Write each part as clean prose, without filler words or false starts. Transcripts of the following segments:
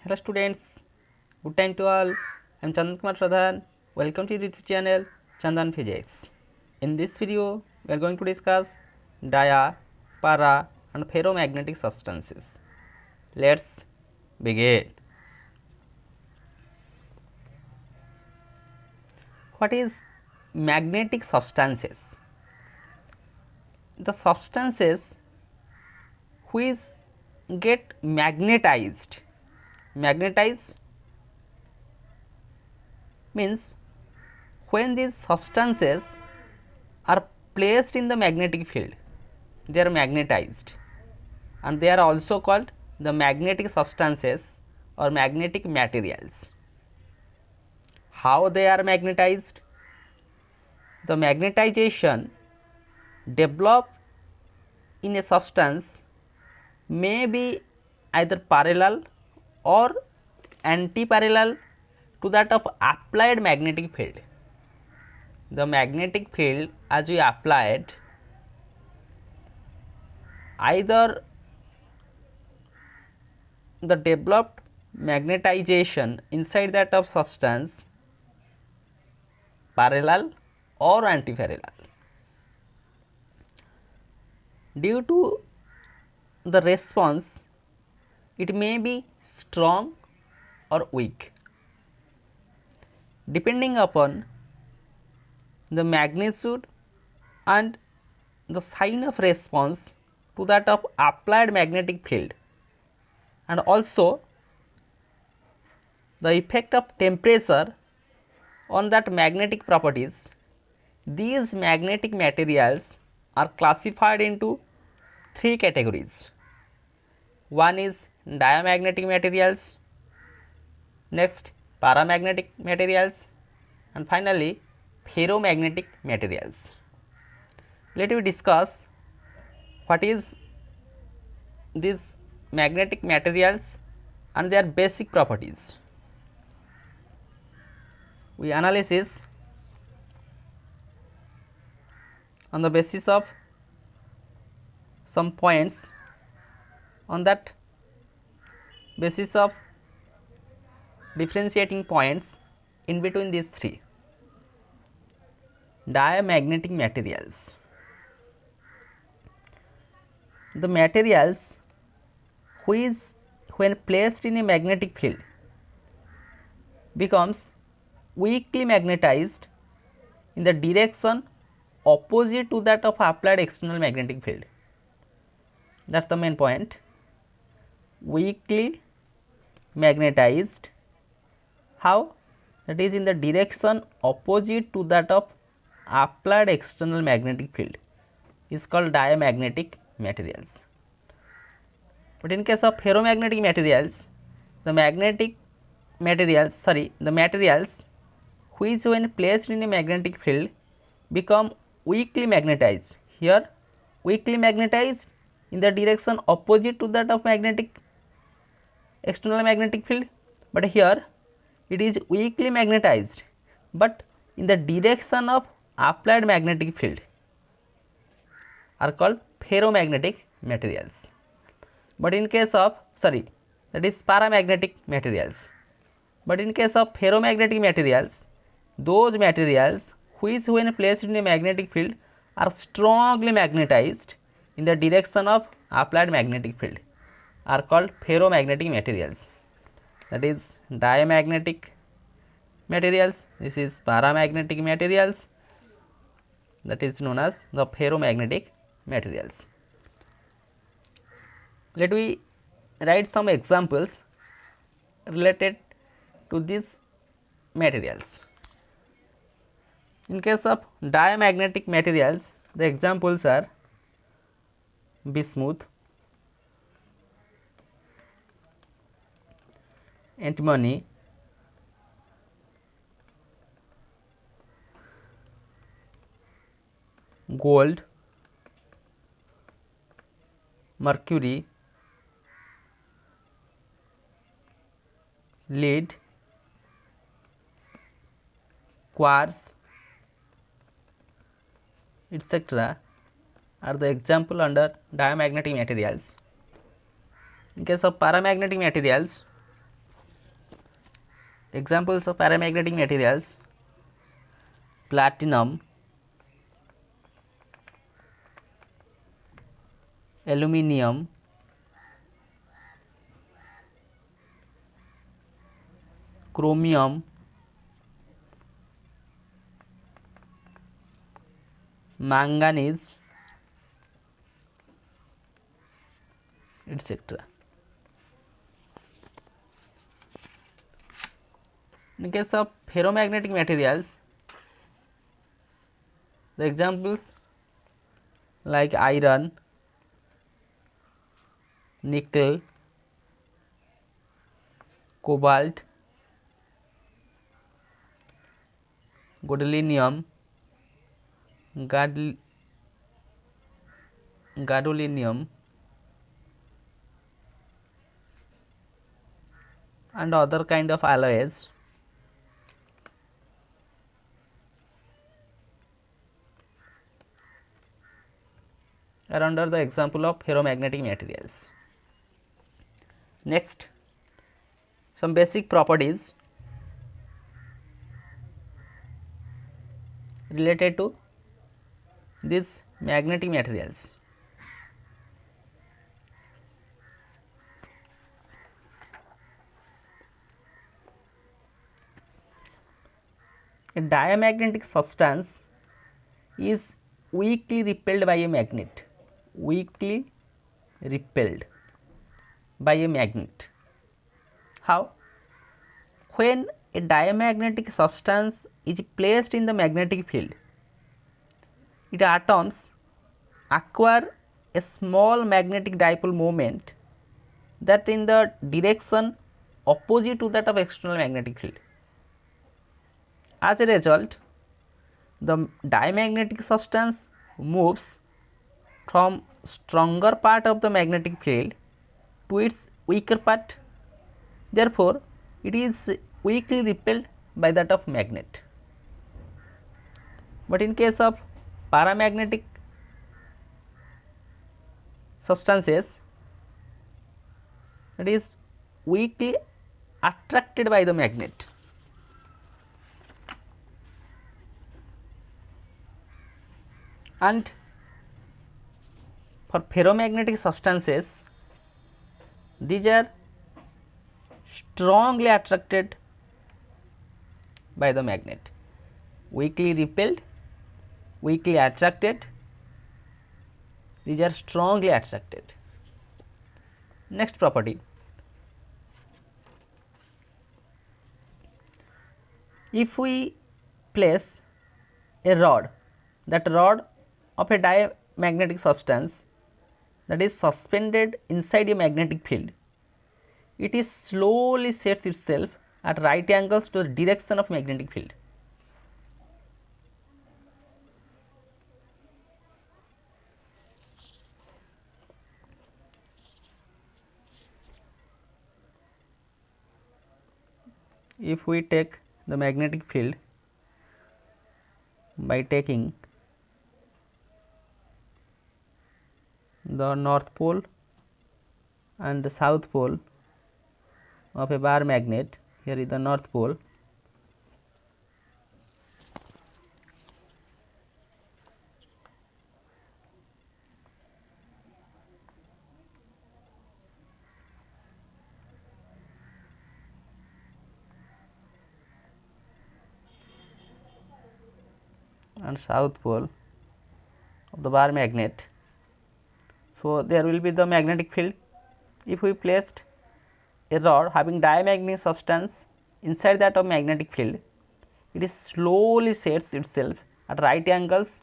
Hello students, good time to all. I am Chandan Kumar Pradhan. Welcome to the YouTube channel Chandan Physics. In this video, we are going to discuss dia, para and ferromagnetic substances. Let's begin. What is magnetic substances? The substances which get magnetized. Magnetized means when these substances are placed in the magnetic field, they are magnetized, and they are also called the magnetic substances or magnetic materials. How they are magnetized? The magnetization developed in a substance may be either parallel or anti-parallel to that of applied magnetic field. The magnetic field as we applied, either the developed magnetization inside that of substance parallel or anti-parallel. Due to the response, it may be strong or weak, depending upon the magnitude and the sign of response to that of applied magnetic field, and also the effect of temperature on that magnetic properties. These magnetic materials are classified into three categories. One is diamagnetic materials, next paramagnetic materials, and finally ferromagnetic materials. Let me discuss what is these magnetic materials and their basic properties. We analysis on the basis of some points. On that basis of differentiating points in between these three. Diamagnetic materials. The materials which when placed in a magnetic field becomes weakly magnetized in the direction opposite to that of applied external magnetic field. That is the main point. Weakly magnetized. How? That is in the direction opposite to that of applied external magnetic field is called diamagnetic materials. But in case of ferromagnetic materials, the materials which when placed in a magnetic field become weakly magnetized. Here weakly magnetized in the direction opposite to that of external magnetic field, but here it is weakly magnetized but in the direction of applied magnetic field, are called ferromagnetic materials. But in case of that is paramagnetic materials. But in case of ferromagnetic materials, those materials which when placed in a magnetic field are strongly magnetized in the direction of applied magnetic field, are called ferromagnetic materials. That is diamagnetic materials, this is paramagnetic materials, that is known as the ferromagnetic materials. Let me write some examples related to these materials. In case of diamagnetic materials, the examples are bismuth, antimony, gold, mercury, lead, quartz, etc. are the example under diamagnetic materials. In case of paramagnetic materials, Examples of paramagnetic materials: platinum, aluminium, chromium, manganese, etc. In case of ferromagnetic materials, the examples like iron, nickel, cobalt, gadolinium, gadolinium and other kind of alloys. Are under the example of ferromagnetic materials. Next, some basic properties related to these magnetic materials. A diamagnetic substance is weakly repelled by a magnet. Weakly repelled by a magnet. How? When a diamagnetic substance is placed in the magnetic field, its atoms acquire a small magnetic dipole moment that in the direction opposite to that of external magnetic field. As a result, the diamagnetic substance moves from stronger part of the magnetic field to its weaker part. Therefore, it is weakly repelled by that of magnet. But in case of paramagnetic substances, it is weakly attracted by the magnet. And for ferromagnetic substances, these are strongly attracted by the magnet, weakly repelled, weakly attracted, these are strongly attracted. Next property, if we place a rod, that rod of a diamagnetic substance that is suspended inside a magnetic field, it is slowly sets itself at right angles to the direction of magnetic field. If we take the magnetic field by taking the north pole and the south pole of a bar magnet, here is the north pole, and south pole of the bar magnet. So, there will be the magnetic field. If we placed a rod having diamagnetic substance inside that of magnetic field, it is slowly sets itself at right angles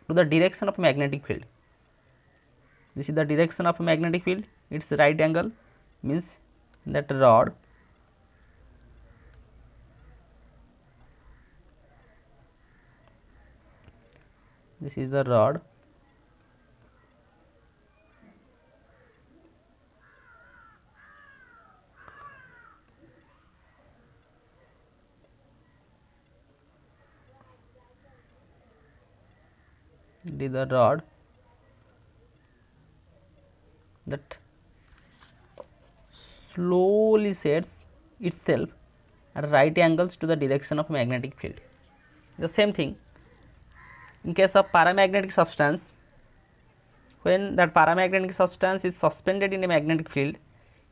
to the direction of magnetic field. This is the direction of magnetic field, its right angle means that rod this is the rod it is the rod that slowly sets itself at right angles to the direction of magnetic field. The same thing in case of paramagnetic substance, when that paramagnetic substance is suspended in a magnetic field,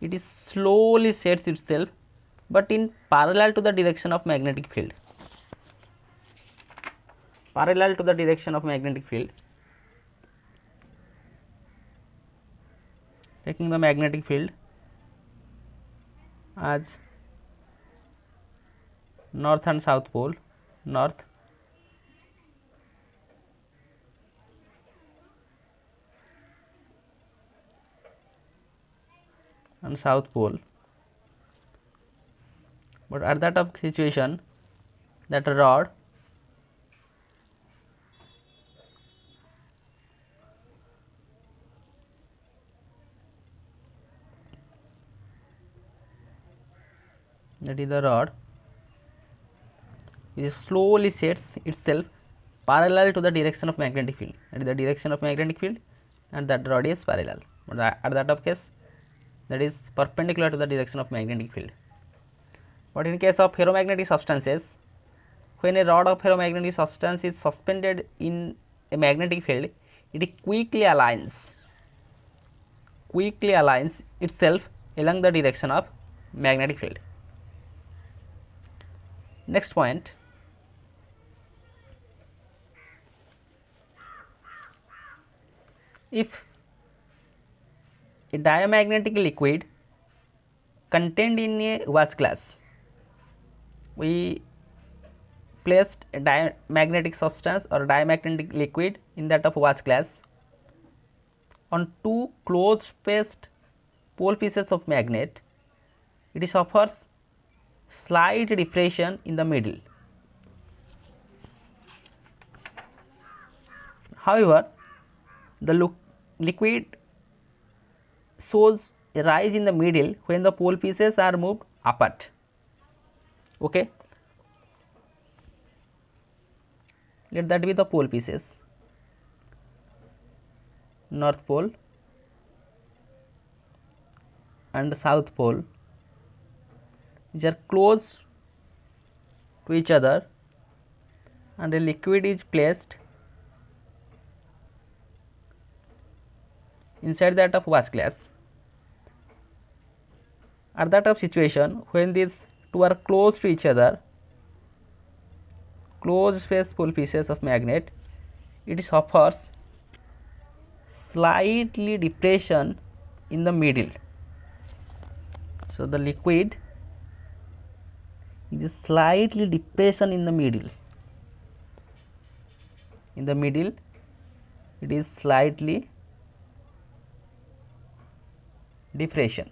it is slowly sets itself but in parallel to the direction of magnetic field. Parallel to the direction of magnetic field. Taking the magnetic field as north and south pole, north and south pole, but at that of situation, that rod that is the rod is slowly sets itself parallel to the direction of magnetic field, that is the direction of magnetic field, and that rod is parallel, but at that of case that is perpendicular to the direction of magnetic field. But in case of ferromagnetic substances, when a rod of ferromagnetic substance is suspended in a magnetic field, it quickly aligns itself along the direction of magnetic field. Next point, if a diamagnetic liquid contained in a watch glass, we placed a diamagnetic substance or diamagnetic liquid in that of watch glass on two close spaced pole pieces of magnet, it suffers slight diffraction in the middle. However, the liquid shows a rise in the middle when the pole pieces are moved apart. Okay, let that be the pole pieces, north pole and south pole, which are close to each other, and a liquid is placed inside that of watch glass. At that of situation, when these two are close to each other, closed space pole pieces of magnet, it suffers slightly depression in the middle. So the liquid is slightly depression in the middle. In the middle, it is slightly depression.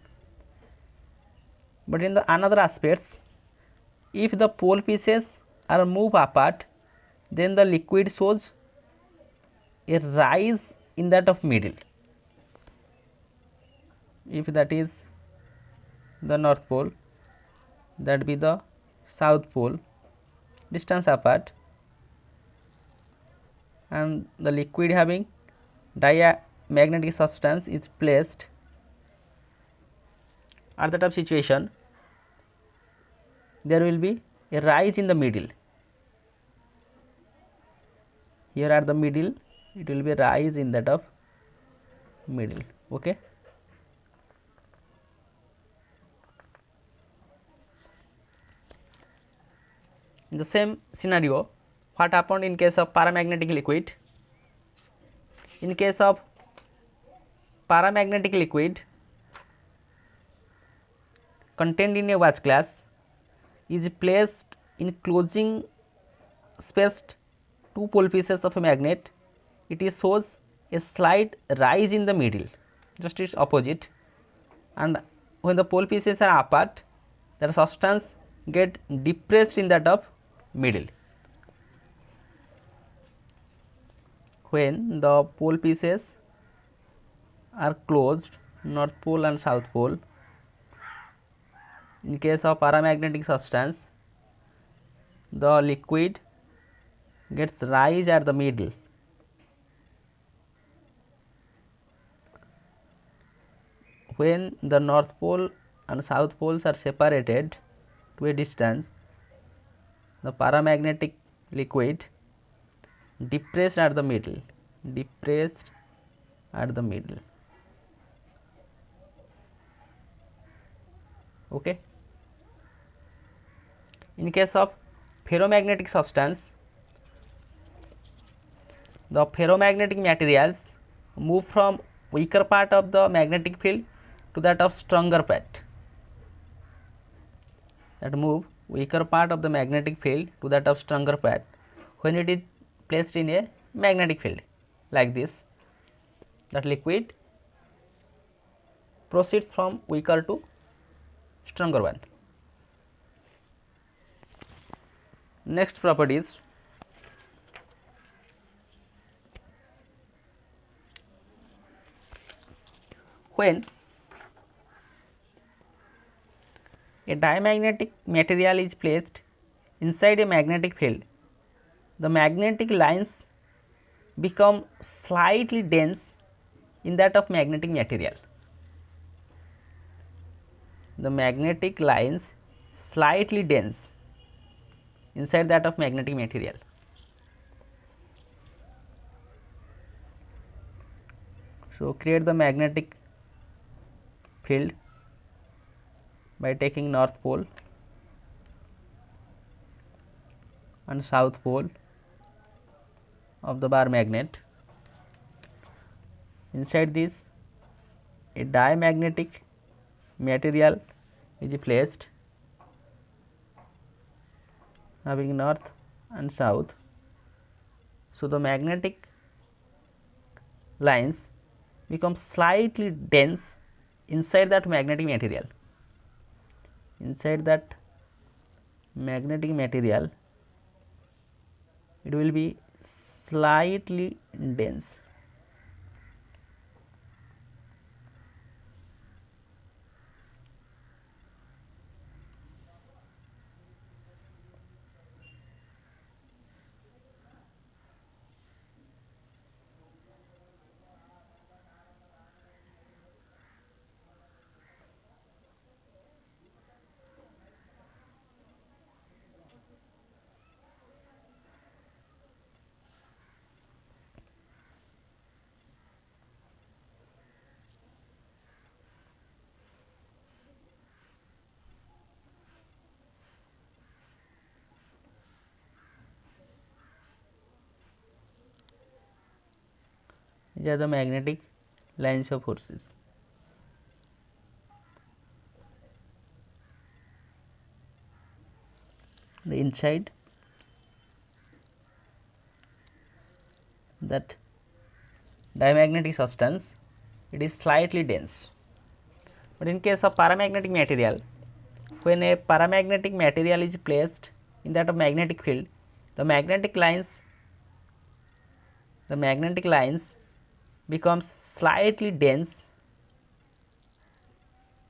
But in the another aspects, if the pole pieces are moved apart, then the liquid shows a rise in that of middle. If that is the north pole, that be the south pole, distance apart, and the liquid having diamagnetic substance is placed at that of situation, there will be a rise in the middle. Here at the middle, it will be a rise in that of middle. Okay. In the same scenario, what happened in case of paramagnetic liquid? In case of paramagnetic liquid contained in a watch glass is placed in closing spaced two pole pieces of a magnet, it is shows a slight rise in the middle, just its opposite, and when the pole pieces are apart, the substance get depressed in that of middle. When the pole pieces are closed, north pole and south pole, in case of paramagnetic substance, the liquid gets rise at the middle. When the north pole and south poles are separated, to a distance, the paramagnetic liquid depressed at the middle, depressed at the middle. Okay. In case of ferromagnetic substance, the ferromagnetic materials move from weaker part of the magnetic field to that of stronger part, that move weaker part of the magnetic field to that of stronger part when it is placed in a magnetic field like this. That liquid proceeds from weaker to stronger one. Next property is when a diamagnetic material is placed inside a magnetic field, the magnetic lines become slightly dense in that of magnetic material. The magnetic lines slightly dense inside that of magnetic material. So, create the magnetic field by taking north pole and south pole of the bar magnet. Inside this, a diamagnetic material is placed having north and south. So, the magnetic lines become slightly dense inside that magnetic material. Inside that magnetic material, it will be slightly dense. These are the magnetic lines of forces. The inside that diamagnetic substance, it is slightly dense. But in case of paramagnetic material, when a paramagnetic material is placed in that of magnetic field, the magnetic lines becomes slightly dense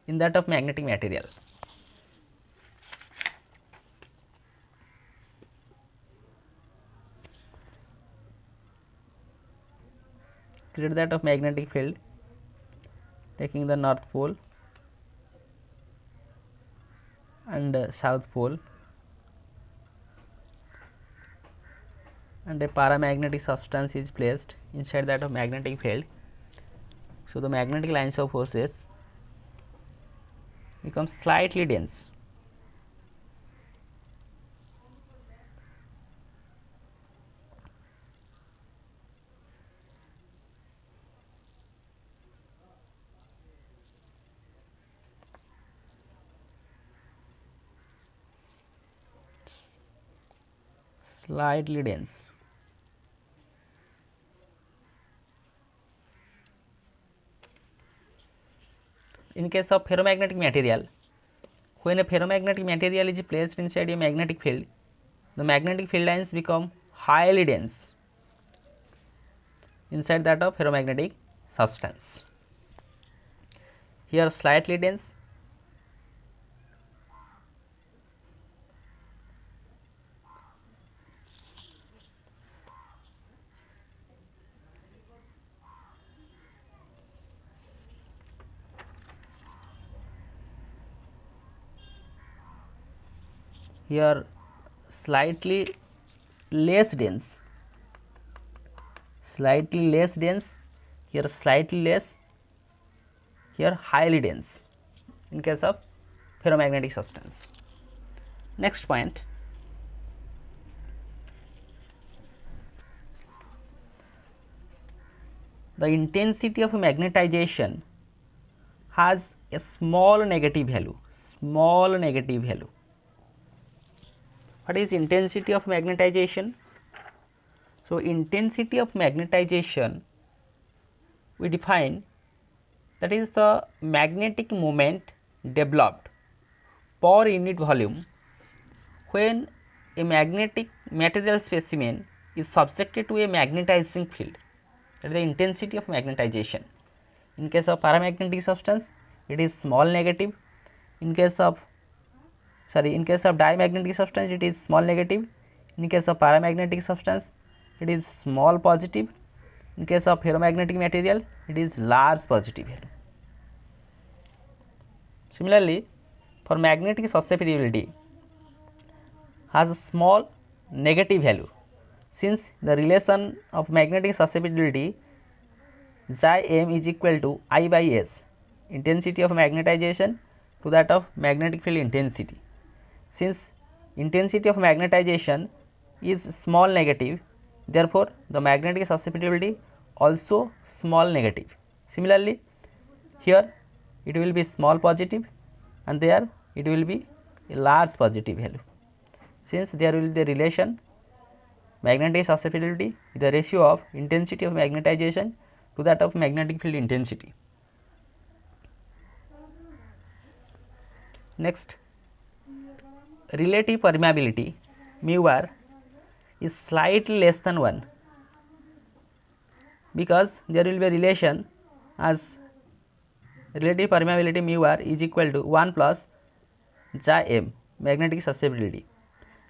in that of magnetic material. Create that of magnetic field taking the north pole and south pole, and a paramagnetic substance is placed inside that of magnetic field. So, the magnetic lines of forces become slightly dense. Slightly dense. In case of ferromagnetic material, when a ferromagnetic material is placed inside a magnetic field, the magnetic field lines become highly dense inside that of ferromagnetic substance. Here slightly dense, here slightly less dense, slightly less dense, here slightly less, here highly dense in case of ferromagnetic substance. Next point, the intensity of magnetization has a small negative value, small negative value. What is intensity of magnetization? So, intensity of magnetization we define, that is the magnetic moment developed per unit volume when a magnetic material specimen is subjected to a magnetizing field. That is the intensity of magnetization. In case of paramagnetic substance, it is small negative. In case of diamagnetic substance, it is small negative. In case of paramagnetic substance, it is small positive. In case of ferromagnetic material, it is large positive value. Similarly, for magnetic susceptibility has a small negative value, since the relation of magnetic susceptibility xi m is equal to I by S, intensity of magnetization to that of magnetic field intensity. Since intensity of magnetization is small negative, therefore the magnetic susceptibility also small negative. Similarly, here it will be small positive and there it will be a large positive value, since there will be the relation magnetic susceptibility is the ratio of intensity of magnetization to that of magnetic field intensity. Next, relative permeability mu r is slightly less than 1, because there will be a relation as relative permeability mu r is equal to 1 plus xi m, magnetic susceptibility.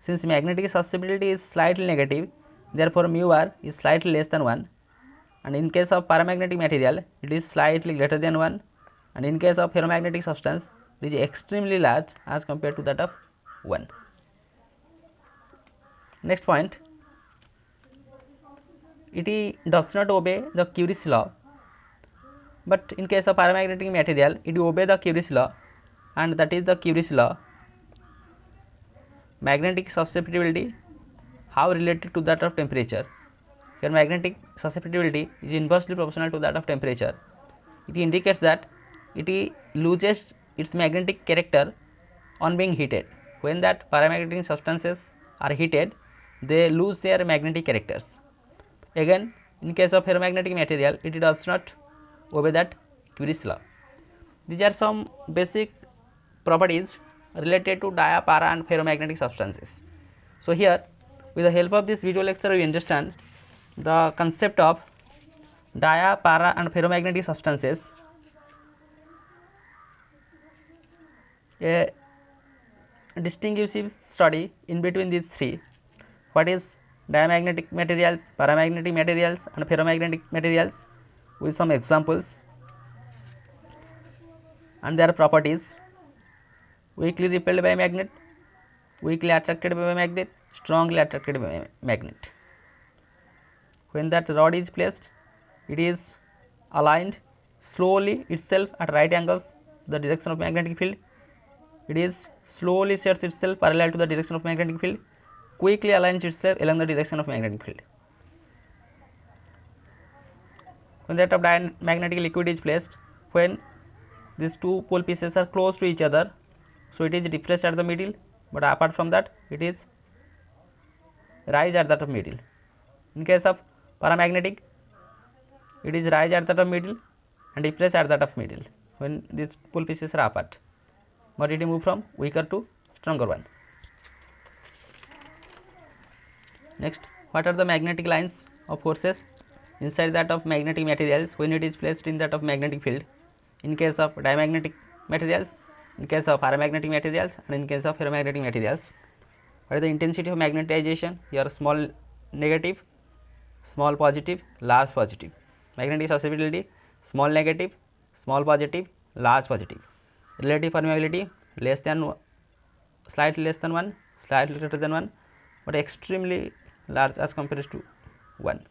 Since magnetic susceptibility is slightly negative, therefore mu r is slightly less than 1, and in case of paramagnetic material it is slightly greater than 1, and in case of ferromagnetic substance it is extremely large as compared to that of 1. Next point, it does not obey the Curie's law, but in case of paramagnetic material it will obey the Curie's law, and that is the Curie's law, magnetic susceptibility how related to that of temperature. Here magnetic susceptibility is inversely proportional to that of temperature. It indicates that it loses its magnetic character on being heated. When that paramagnetic substances are heated, they lose their magnetic characters. Again, in case of ferromagnetic material, it does not obey that Curie's law. These are some basic properties related to dia, para and ferromagnetic substances. So here, with the help of this video lecture, we understand the concept of dia, para and ferromagnetic substances. A distinguished study in between these three, what is diamagnetic materials, paramagnetic materials and ferromagnetic materials, with some examples and their properties. Weakly repelled by magnet, weakly attracted by magnet, strongly attracted by magnet. When that rod is placed, it is aligned slowly itself at right angles to the direction of magnetic field. It is slowly sets itself parallel to the direction of magnetic field, quickly aligns itself along the direction of magnetic field. When that of diamagnetic liquid is placed, when these two pole pieces are close to each other, so it is depressed at the middle, but apart from that it is rise at that of middle. In case of paramagnetic, it is rise at that of middle and depress at that of middle when these pole pieces are apart, but it move from weaker to stronger one. Next, what are the magnetic lines of forces inside that of magnetic materials when it is placed in that of magnetic field? In case of diamagnetic materials, in case of paramagnetic materials and in case of ferromagnetic materials. What is the intensity of magnetization? Here small negative, small positive, large positive. Magnetic susceptibility, small negative, small positive, large positive. Relative permeability, less than, slightly less than 1, slightly greater than 1, but extremely large as compared to 1.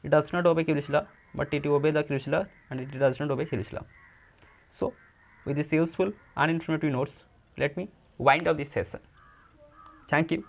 It does not obey Curies law, but it obeys the Curies law, and it does not obey Curies law. So, with this useful and informative notes, let me wind up this session. Thank you.